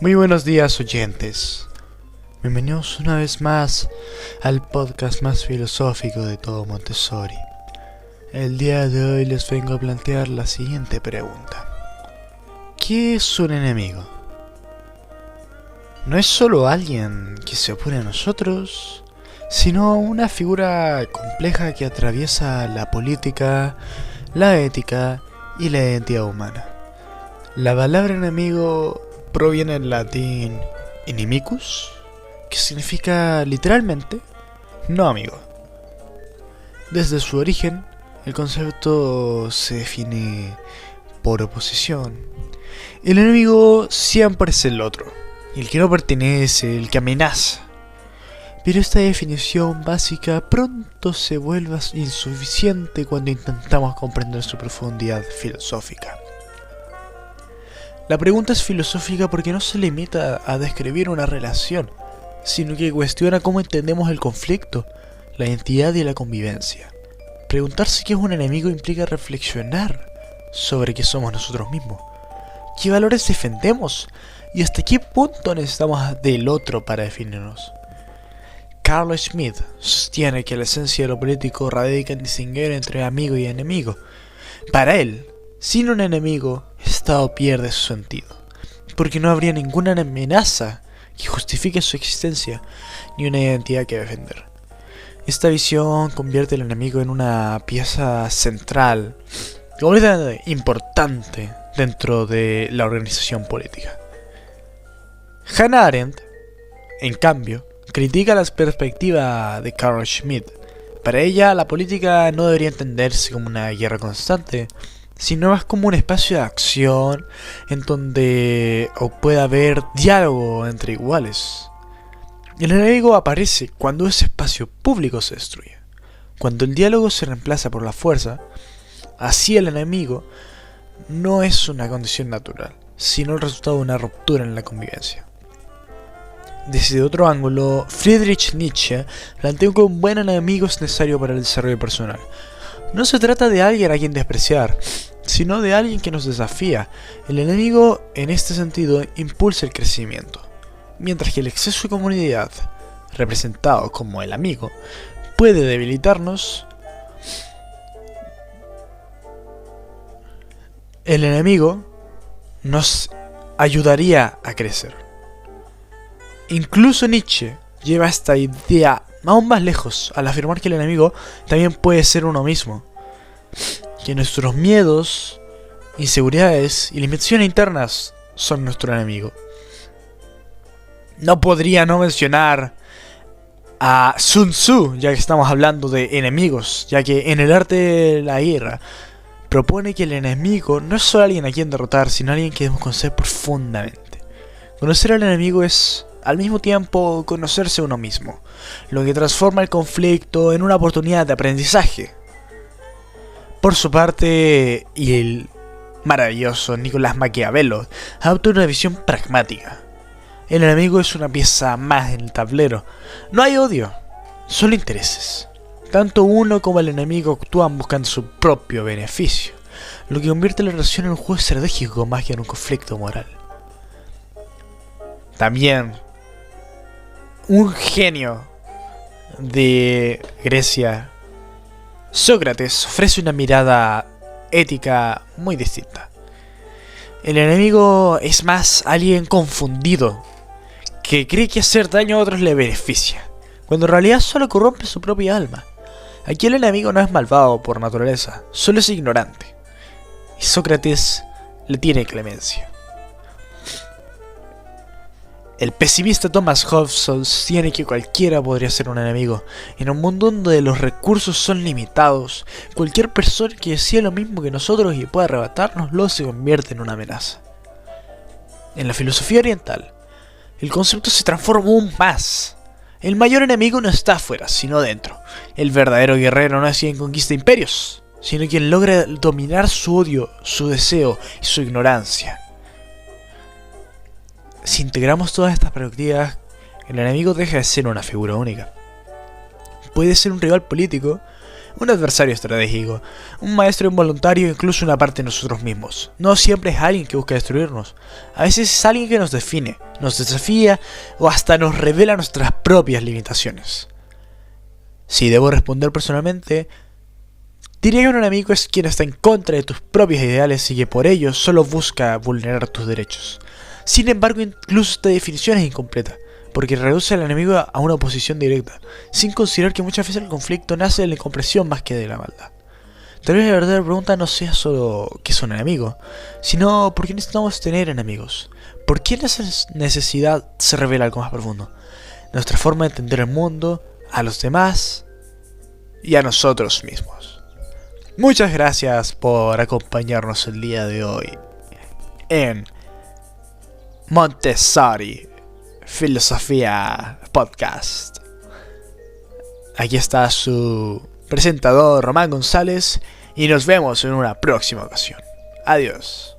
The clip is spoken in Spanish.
Muy buenos días, oyentes. Bienvenidos una vez más al podcast más filosófico de todo Montessori. El día de hoy les vengo a plantear la siguiente pregunta. ¿Qué es un enemigo? No es solo alguien que se opone a nosotros, sino una figura compleja que atraviesa la política, la ética y la identidad humana. La palabra enemigo proviene del latín inimicus, que significa literalmente no amigo. Desde su origen, el concepto se define por oposición. El enemigo siempre es el otro, el que no pertenece, el que amenaza. Pero esta definición básica pronto se vuelve insuficiente cuando intentamos comprender su profundidad filosófica. La pregunta es filosófica porque no se limita a describir una relación, sino que cuestiona cómo entendemos el conflicto, la identidad y la convivencia. Preguntarse qué es un enemigo implica reflexionar sobre qué somos nosotros mismos, qué valores defendemos y hasta qué punto necesitamos del otro para definirnos. Carl Schmitt sostiene que la esencia de lo político radica en distinguir entre amigo y enemigo. Para él, sin un enemigo, el Estado pierde su sentido, porque no habría ninguna amenaza que justifique su existencia, ni una identidad que defender. Esta visión convierte al enemigo en una pieza central, completamente importante dentro de la organización política. Hannah Arendt, en cambio, critica la perspectiva de Carl Schmitt. Para ella, la política no debería entenderse como una guerra constante, sino más como un espacio de acción en donde pueda haber diálogo entre iguales. El enemigo aparece cuando ese espacio público se destruye. Cuando el diálogo se reemplaza por la fuerza, así el enemigo no es una condición natural, sino el resultado de una ruptura en la convivencia. Desde otro ángulo, Friedrich Nietzsche planteó que un buen enemigo es necesario para el desarrollo personal. No se trata de alguien a quien despreciar, sino de alguien que nos desafía. El enemigo, en este sentido, impulsa el crecimiento, mientras que el exceso de comunidad, representado como el amigo, puede debilitarnos. El enemigo nos ayudaría a crecer. Incluso Nietzsche lleva esta idea aún más lejos al afirmar que el enemigo también puede ser uno mismo, que nuestros miedos, inseguridades y limitaciones internas son nuestro enemigo. No podría no mencionar a Sun Tzu, ya que estamos hablando de enemigos, ya que en el arte de la guerra propone que el enemigo no es solo alguien a quien derrotar, sino alguien que debemos conocer profundamente. Conocer al enemigo es al mismo tiempo conocerse a uno mismo, lo que transforma el conflicto en una oportunidad de aprendizaje. Por su parte, y el maravilloso Nicolás Maquiavelo adopta una visión pragmática. El enemigo es una pieza más en el tablero. No hay odio, solo intereses. Tanto uno como el enemigo actúan buscando su propio beneficio, lo que convierte la relación en un juego estratégico más que en un conflicto moral. También, un genio de Grecia, Sócrates, ofrece una mirada ética muy distinta. El enemigo es más alguien confundido, que cree que hacer daño a otros le beneficia, cuando en realidad solo corrompe su propia alma. Aquí el enemigo no es malvado por naturaleza, solo es ignorante. Y Sócrates le tiene clemencia. El pesimista Thomas Hobbes sostiene que cualquiera podría ser un enemigo. En un mundo donde los recursos son limitados, cualquier persona que decía lo mismo que nosotros y pueda arrebatárnoslo se convierte en una amenaza. En la filosofía oriental, el concepto se transforma aún más. El mayor enemigo no está afuera, sino dentro. El verdadero guerrero no es quien conquista imperios, sino quien logra dominar su odio, su deseo y su ignorancia. Si integramos todas estas perspectivas, el enemigo deja de ser una figura única. Puede ser un rival político, un adversario estratégico, un maestro involuntario o incluso una parte de nosotros mismos. No siempre es alguien que busca destruirnos. A veces es alguien que nos define, nos desafía o hasta nos revela nuestras propias limitaciones. Si debo responder personalmente, diría que un enemigo es quien está en contra de tus propios ideales y que por ello solo busca vulnerar tus derechos. Sin embargo, incluso esta definición es incompleta, porque reduce al enemigo a una oposición directa, sin considerar que muchas veces el conflicto nace de la incomprensión más que de la maldad. Tal vez la verdadera pregunta no sea solo ¿qué es un enemigo?, sino ¿por qué necesitamos tener enemigos? ¿Por qué esa necesidad se revela algo más profundo? Nuestra forma de entender el mundo, a los demás y a nosotros mismos. Muchas gracias por acompañarnos el día de hoy en Montessori Filosofía Podcast. Aquí está su presentador Román González y nos vemos en una próxima ocasión. Adiós.